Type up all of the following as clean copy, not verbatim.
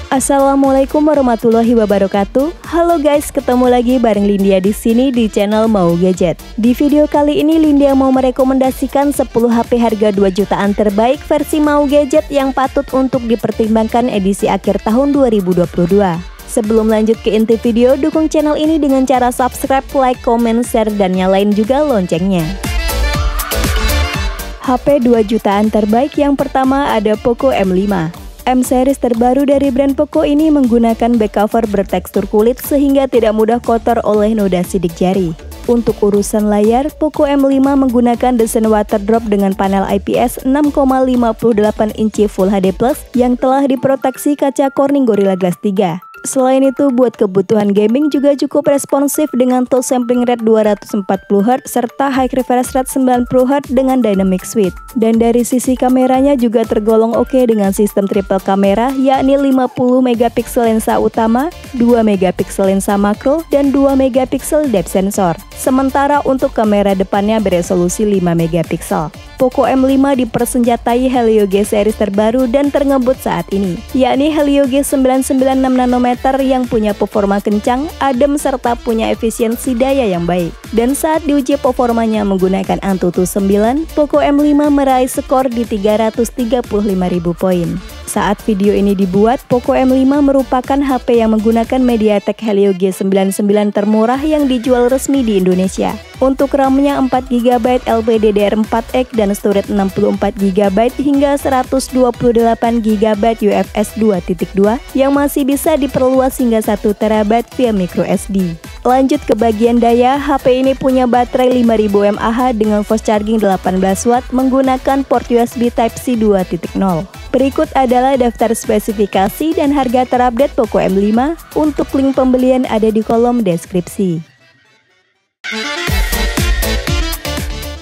Assalamualaikum warahmatullahi wabarakatuh. Halo guys, ketemu lagi bareng Lindia di sini di channel Mau Gadget. Di video kali ini Lindia mau merekomendasikan 10 HP harga 2 jutaan terbaik versi Mau Gadget yang patut untuk dipertimbangkan edisi akhir tahun 2022. Sebelum lanjut ke inti video, dukung channel ini dengan cara subscribe, like, comment, share, dan nyalain juga loncengnya. HP 2 jutaan terbaik yang pertama ada Poco M5. M-series terbaru dari brand Poco ini menggunakan back cover bertekstur kulit sehingga tidak mudah kotor oleh noda sidik jari. Untuk urusan layar, Poco M5 menggunakan desain water drop dengan panel IPS 6,58 inci Full HD Plus yang telah diproteksi kaca Corning Gorilla Glass 3. Selain itu, buat kebutuhan gaming juga cukup responsif dengan touch sampling rate 240Hz serta high refresh rate 90Hz dengan dynamic switch. Dan dari sisi kameranya juga tergolong oke dengan sistem triple kamera, yakni 50MP lensa utama, 2MP lensa makro, dan 2MP depth sensor. Sementara untuk kamera depannya beresolusi 5MP. Poco M5 dipersenjatai Helio G series terbaru dan terngebut saat ini, yakni Helio G996nm yang punya performa kencang, adem, serta punya efisiensi daya yang baik. Dan saat diuji performanya menggunakan Antutu 9, Poco M5 meraih skor di 335.000 poin. Saat video ini dibuat, Poco M5 merupakan HP yang menggunakan MediaTek Helio G99 termurah yang dijual resmi di Indonesia. Untuk RAM-nya 4GB LPDDR4X dan storage 64GB hingga 128GB UFS 2.2 yang masih bisa diperluas hingga 1TB via microSD. Lanjut ke bagian daya, HP ini punya baterai 5000 mAh dengan fast charging 18W menggunakan port USB Type-C 2.0. Berikut adalah daftar spesifikasi dan harga terupdate Poco M5. Untuk link pembelian ada di kolom deskripsi.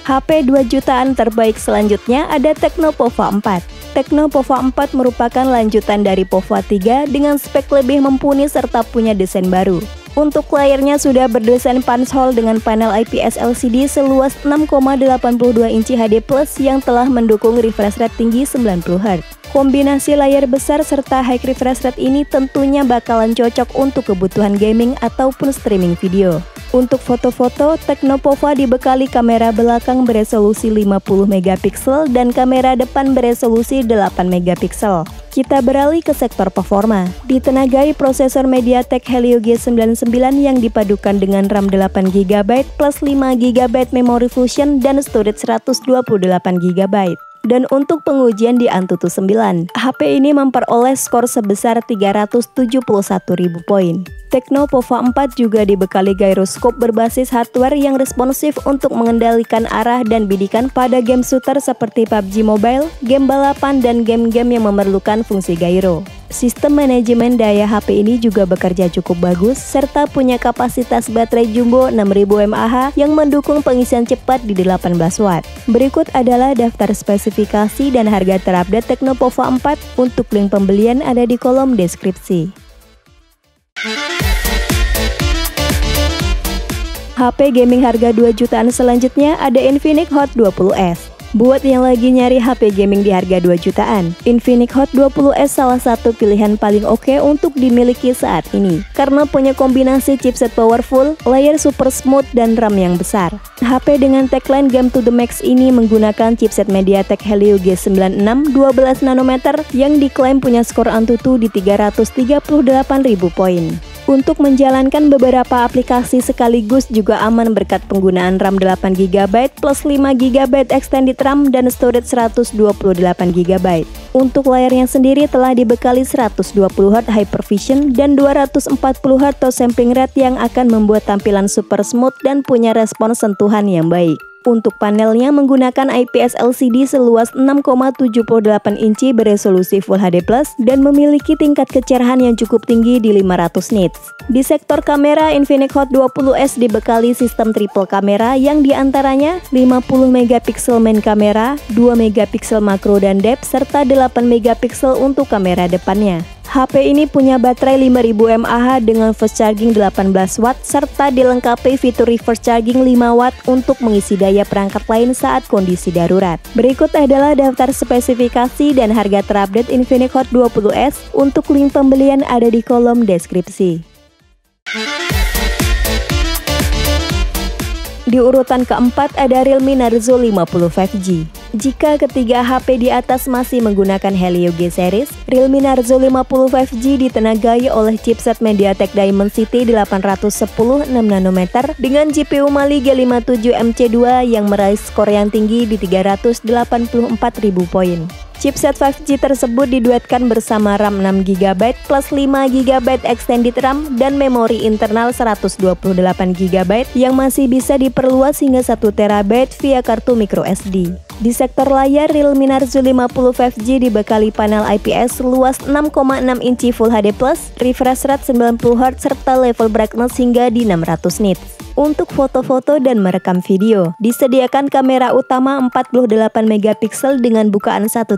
HP 2 jutaan terbaik selanjutnya ada Tecno Pova 4. Tecno Pova 4 merupakan lanjutan dari Pova 3 dengan spek lebih mumpuni serta punya desain baru. Untuk layarnya sudah berdesain punch hole dengan panel IPS LCD seluas 6,82 inci HD Plus yang telah mendukung refresh rate tinggi 90Hz. Kombinasi layar besar serta high refresh rate ini tentunya bakalan cocok untuk kebutuhan gaming ataupun streaming video. Untuk foto-foto, Tecno Pova dibekali kamera belakang beresolusi 50MP dan kamera depan beresolusi 8MP. Kita beralih ke sektor performa. Ditenagai prosesor MediaTek Helio G99 yang dipadukan dengan RAM 8GB plus 5GB memori fusion dan storage 128GB. Dan untuk pengujian di Antutu 9, HP ini memperoleh skor sebesar 371.000 poin. Tecno Pova 4 juga dibekali gyroscope berbasis hardware yang responsif untuk mengendalikan arah dan bidikan pada game shooter seperti PUBG Mobile, game balapan, dan game-game yang memerlukan fungsi gyro. Sistem manajemen daya HP ini juga bekerja cukup bagus serta punya kapasitas baterai jumbo 6000 mAh yang mendukung pengisian cepat di 18W. Berikut adalah daftar spesifikasi dan harga terupdate Tecno Pova 4. Untuk link pembelian ada di kolom deskripsi. HP gaming harga 2 jutaan selanjutnya ada Infinix Hot 20S. Buat yang lagi nyari HP gaming di harga 2 jutaan, Infinix Hot 20S salah satu pilihan paling oke untuk dimiliki saat ini karena punya kombinasi chipset powerful, layar super smooth, dan RAM yang besar. HP dengan tagline Game to the Max ini menggunakan chipset MediaTek Helio G96 12nm yang diklaim punya skor Antutu di 338.000 poin. Untuk menjalankan beberapa aplikasi sekaligus juga aman berkat penggunaan RAM 8GB plus 5GB extended RAM dan storage 128GB. Untuk layarnya sendiri telah dibekali 120Hz Hypervision dan 240Hz touch sampling rate yang akan membuat tampilan super smooth dan punya respons sentuhan yang baik. Untuk panelnya menggunakan IPS LCD seluas 6,78 inci beresolusi Full HD Plus dan memiliki tingkat kecerahan yang cukup tinggi di 500 nits. Di sektor kamera, Infinix Hot 20S dibekali sistem triple kamera yang diantaranya 50MP main kamera, 2MP makro dan depth, serta 8MP untuk kamera depannya. HP ini punya baterai 5000 mAh dengan fast charging 18 Watt serta dilengkapi fitur reverse charging 5 Watt untuk mengisi daya perangkat lain saat kondisi darurat. Berikut adalah daftar spesifikasi dan harga terupdate Infinix Hot 20s. Untuk link pembelian ada di kolom deskripsi. Di urutan keempat ada Realme Narzo 50 5G. Jika ketiga HP di atas masih menggunakan Helio G series, Realme Narzo 50 5G ditenagai oleh chipset MediaTek Dimensity 810 6nm dengan GPU Mali G57 MC2 yang meraih skor yang tinggi di 384.000 poin. Chipset 5G tersebut diduetkan bersama RAM 6GB plus 5GB extended RAM dan memori internal 128GB yang masih bisa diperluas hingga 1TB via kartu microSD. Di sektor layar, Realme Narzo 50 5G dibekali panel IPS luas 6,6 inci Full HD+, refresh rate 90Hz serta level brightness hingga di 600 nits. Untuk foto-foto dan merekam video, disediakan kamera utama 48MP dengan bukaan 1.8,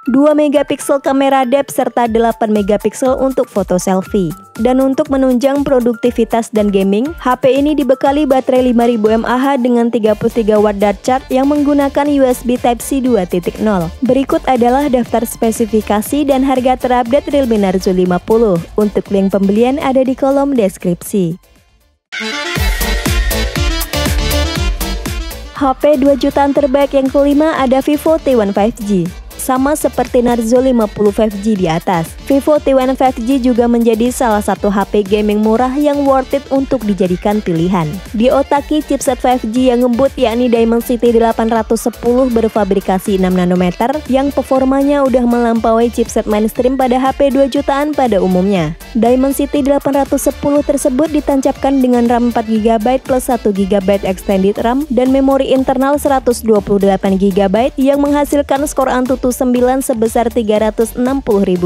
2MP kamera depth serta 8MP untuk foto selfie. Dan untuk menunjang produktivitas dan gaming, HP ini dibekali baterai 5000 mAh dengan 33 Watt dart charge yang menggunakan USB Type-C 2.0. Berikut adalah daftar spesifikasi dan harga terupdate Realme Narzo 50. Untuk link pembelian ada di kolom deskripsi. HP 2 jutaan terbaik yang kelima ada Vivo T1 5G. Sama seperti Narzo 50 5G di atas, Vivo T1 5G juga menjadi salah satu HP gaming murah yang worth it untuk dijadikan pilihan. Diotaki chipset 5G yang ngebut yakni Dimensity 810 berfabrikasi 6nm yang performanya udah melampaui chipset mainstream pada HP 2 jutaan pada umumnya. Dimensity 810 tersebut ditancapkan dengan RAM 4GB plus 1GB extended RAM dan memori internal 128GB yang menghasilkan skor Antutu 9 sebesar 360.000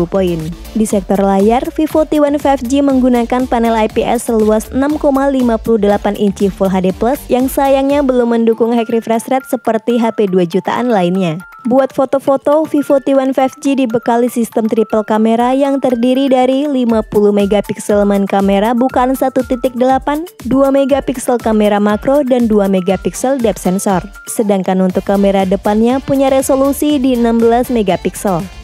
poin. Di sektor layar, Vivo T1 5G menggunakan panel IPS seluas 6,58 inci Full HD+ yang sayangnya belum mendukung high refresh rate seperti HP 2 jutaan lainnya. Buat foto-foto, Vivo T1 5G dibekali sistem triple kamera yang terdiri dari 50MP main kamera bukaan 1.8, 2MP kamera makro, dan 2MP depth sensor. Sedangkan untuk kamera depannya punya resolusi di 16MP.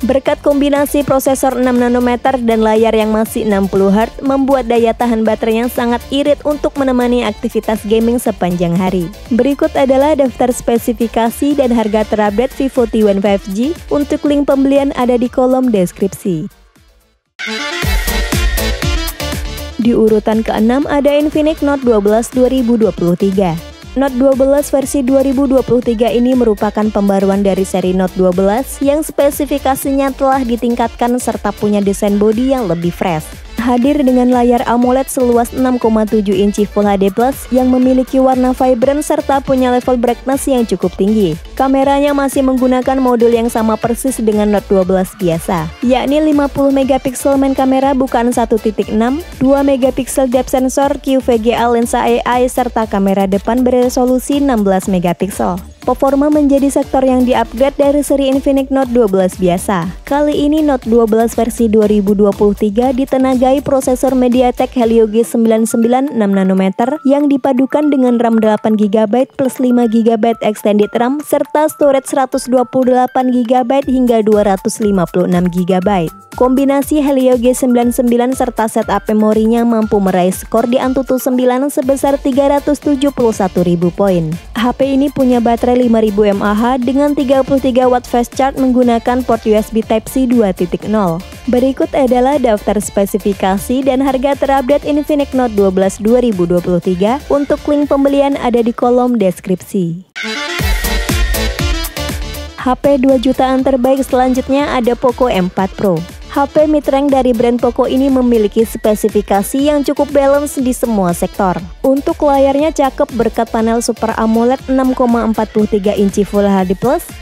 Berkat kombinasi prosesor 6nm dan layar yang masih 60Hz, membuat daya tahan baterai yang sangat irit untuk menemani aktivitas gaming sepanjang hari. Berikut adalah daftar spesifikasi dan harga terupdate Vivo T1 5G. Untuk link pembelian ada di kolom deskripsi. Di urutan ke-6 ada Infinix Note 12 2023. Note 12 versi 2023 ini merupakan pembaruan dari seri Note 12 yang spesifikasinya telah ditingkatkan serta punya desain bodi yang lebih fresh. Hadir dengan layar AMOLED seluas 6,7 inci Full HD+ yang memiliki warna vibrant serta punya level brightness yang cukup tinggi. Kameranya masih menggunakan modul yang sama persis dengan Note 12 biasa, yakni 50MP main kamera bukaan 1.6, 2MP depth sensor, QVGA lensa AI serta kamera depan beresolusi 16MP. Performa menjadi sektor yang di-upgrade dari seri Infinix Note 12 biasa. Kali ini Note 12 versi 2023 ditenagai prosesor MediaTek Helio G99 6nm yang dipadukan dengan RAM 8GB plus 5GB extended RAM serta storage 128GB hingga 256GB. Kombinasi Helio G99 serta setup memorinya mampu meraih skor di Antutu 9 sebesar 371.000 poin. HP ini punya baterai 5000 mAh dengan 33 Watt fast charge menggunakan port USB Type-C 2.0. Berikut adalah daftar spesifikasi dan harga terupdate Infinix Note 12 2023. Untuk link pembelian ada di kolom deskripsi. HP 2 jutaan terbaik selanjutnya ada Poco M4 Pro. HP mid-range dari brand Poco ini memiliki spesifikasi yang cukup balance di semua sektor. Untuk layarnya cakep berkat panel Super AMOLED 6,43 inci Full HD+,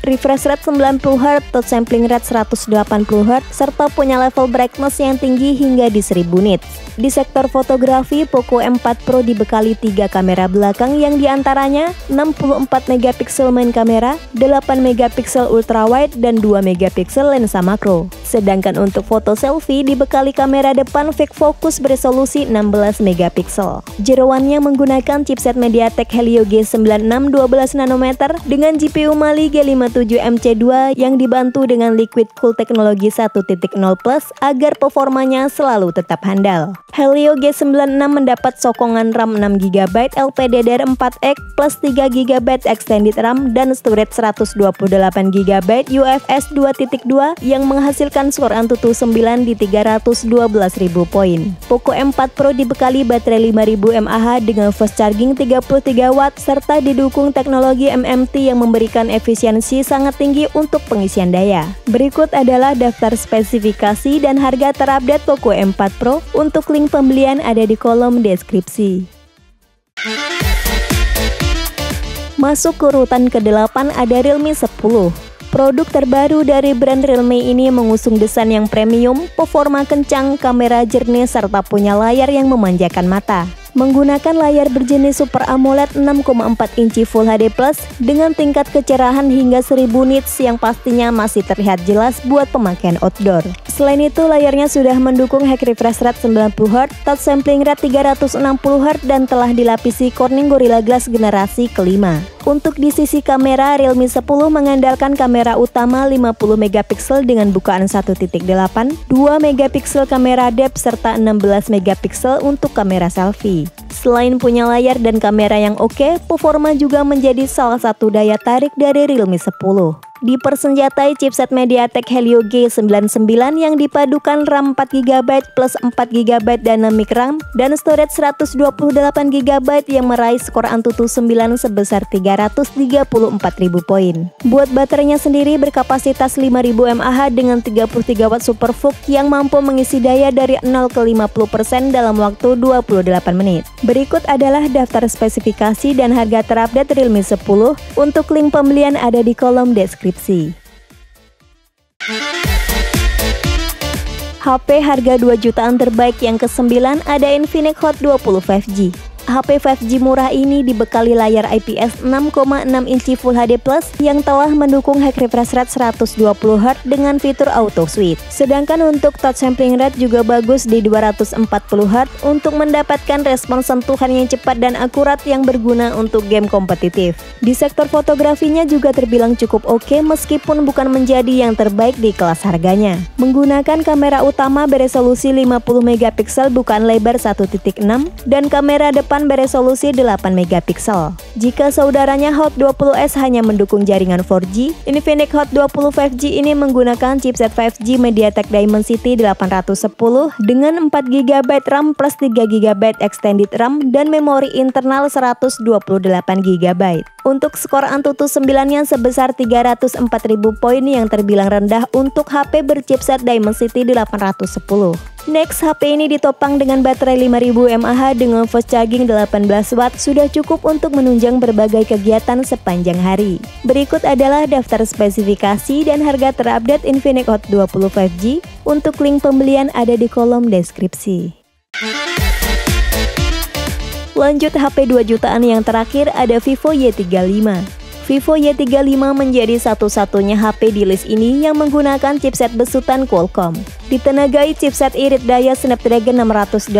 refresh rate 90Hz, touch sampling rate 180Hz, serta punya level brightness yang tinggi hingga di 1000 nits. Di sektor fotografi, Poco M4 Pro dibekali 3 kamera belakang yang diantaranya 64MP main kamera, 8MP ultrawide, dan 2MP lensa makro. Sedangkan untuk foto selfie dibekali kamera depan fake focus beresolusi 16 megapiksel. Jeroannya menggunakan chipset MediaTek Helio G96 12 nanometer dengan GPU Mali G57MC2 yang dibantu dengan liquid cool teknologi 1.0 plus agar performanya selalu tetap handal. Helio G96 mendapat sokongan RAM 6GB LPDDR4X plus 3GB extended RAM dan storage 128GB UFS 2.2 yang menghasilkan skor Antutu 9 di 312.000 poin. Poco M4 Pro dibekali baterai 5000 mAh dengan fast charging 33 watt serta didukung teknologi MMT yang memberikan efisiensi sangat tinggi untuk pengisian daya. Berikut adalah daftar spesifikasi dan harga terupdate Poco M4 Pro. Untuk link pembelian ada di kolom deskripsi. Masuk ke urutan ke-8 ada Realme 10. Produk terbaru dari brand Realme ini mengusung desain yang premium, performa kencang, kamera jernih, serta punya layar yang memanjakan mata. Menggunakan layar berjenis Super AMOLED 6,4 inci Full HD Plus dengan tingkat kecerahan hingga 1000 nits yang pastinya masih terlihat jelas buat pemakaian outdoor. Selain itu, layarnya sudah mendukung high refresh rate 90Hz, touch sampling rate 360Hz, dan telah dilapisi Corning Gorilla Glass generasi kelima. Untuk di sisi kamera, Realme 10 mengandalkan kamera utama 50 megapiksel dengan bukaan 1.8, 2 megapiksel kamera depth, serta 16 megapiksel untuk kamera selfie. Selain punya layar dan kamera yang oke, performa juga menjadi salah satu daya tarik dari Realme 10. Dipersenjatai chipset MediaTek Helio G99 yang dipadukan RAM 4GB plus 4GB Dynamic RAM dan storage 128GB yang meraih skor Antutu 9 sebesar 334.000 poin. Buat baterainya sendiri berkapasitas 5000 mAh dengan 33W SuperVOOC yang mampu mengisi daya dari 0 ke 50% dalam waktu 28 menit. Berikut adalah daftar spesifikasi dan harga terupdate Realme 10. Untuk link pembelian ada di kolom deskripsi. HP harga 2 jutaan terbaik yang ke-9 ada Infinix Hot 20 5G. HP 5G murah ini dibekali layar IPS 6,6 inci Full HD Plus yang telah mendukung high refresh rate 120Hz dengan fitur auto switch. Sedangkan untuk touch sampling rate juga bagus di 240Hz untuk mendapatkan respons sentuhan yang cepat dan akurat yang berguna untuk game kompetitif. Di sektor fotografinya juga terbilang cukup oke meskipun bukan menjadi yang terbaik di kelas harganya. Menggunakan kamera utama beresolusi 50 megapiksel bukaan lebar 1.6 dan kamera depan beresolusi 8 megapiksel. Jika saudaranya Hot 20s hanya mendukung jaringan 4G, Infinix Hot 20 5G ini menggunakan chipset 5G MediaTek Dimensity 810 dengan 4GB RAM plus 3GB extended RAM dan memori internal 128GB. Untuk skor Antutu 9-nya sebesar 304.000 poin yang terbilang rendah untuk HP berchipset Dimensity 810. Next, HP ini ditopang dengan baterai 5000 mAh dengan fast charging 18W, sudah cukup untuk menunjang berbagai kegiatan sepanjang hari. Berikut adalah daftar spesifikasi dan harga terupdate Infinix Hot 20 5G. Untuk link pembelian ada di kolom deskripsi. Lanjut HP 2 jutaan yang terakhir ada Vivo Y35. Vivo Y35 menjadi satu-satunya HP di list ini yang menggunakan chipset besutan Qualcomm. Ditenagai chipset irit daya Snapdragon 686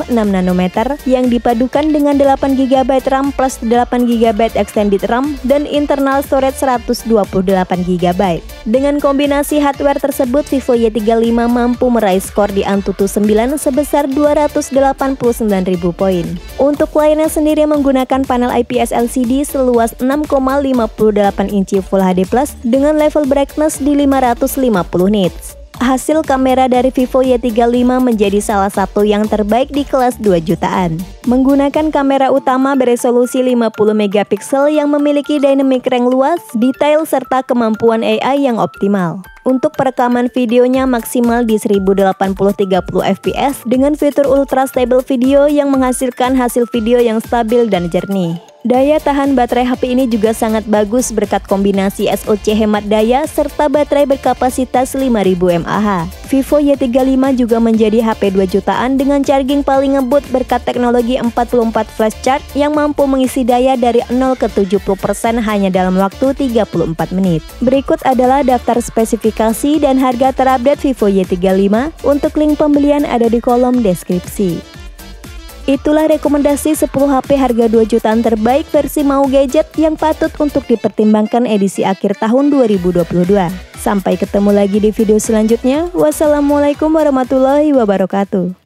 nanometer yang dipadukan dengan 8GB RAM plus 8GB extended RAM dan internal storage 128GB. Dengan kombinasi hardware tersebut, Vivo Y35 mampu meraih skor di Antutu 9 sebesar 289.000 poin. Untuk layarnya sendiri menggunakan panel IPS LCD seluas 6,58 inci Full HD Plus dengan level brightness di 550 nits. Hasil kamera dari Vivo Y35 menjadi salah satu yang terbaik di kelas 2 jutaan. Menggunakan kamera utama beresolusi 50 megapiksel yang memiliki dynamic range luas, detail, serta kemampuan AI yang optimal. Untuk perekaman videonya maksimal di 1080-30 fps dengan fitur Ultra Stable Video yang menghasilkan hasil video yang stabil dan jernih. Daya tahan baterai HP ini juga sangat bagus berkat kombinasi SoC hemat daya serta baterai berkapasitas 5000 mAh. Vivo Y35 juga menjadi HP 2 jutaan dengan charging paling ngebut berkat teknologi 44 flash charge yang mampu mengisi daya dari 0 ke 70% hanya dalam waktu 34 menit. Berikut adalah daftar spesifikasi dan harga terupdate Vivo Y35. Untuk link pembelian ada di kolom deskripsi. Itulah rekomendasi 10 HP harga 2 jutaan terbaik versi Mau Gadget yang patut untuk dipertimbangkan edisi akhir tahun 2022. Sampai ketemu lagi di video selanjutnya. Wassalamualaikum warahmatullahi wabarakatuh.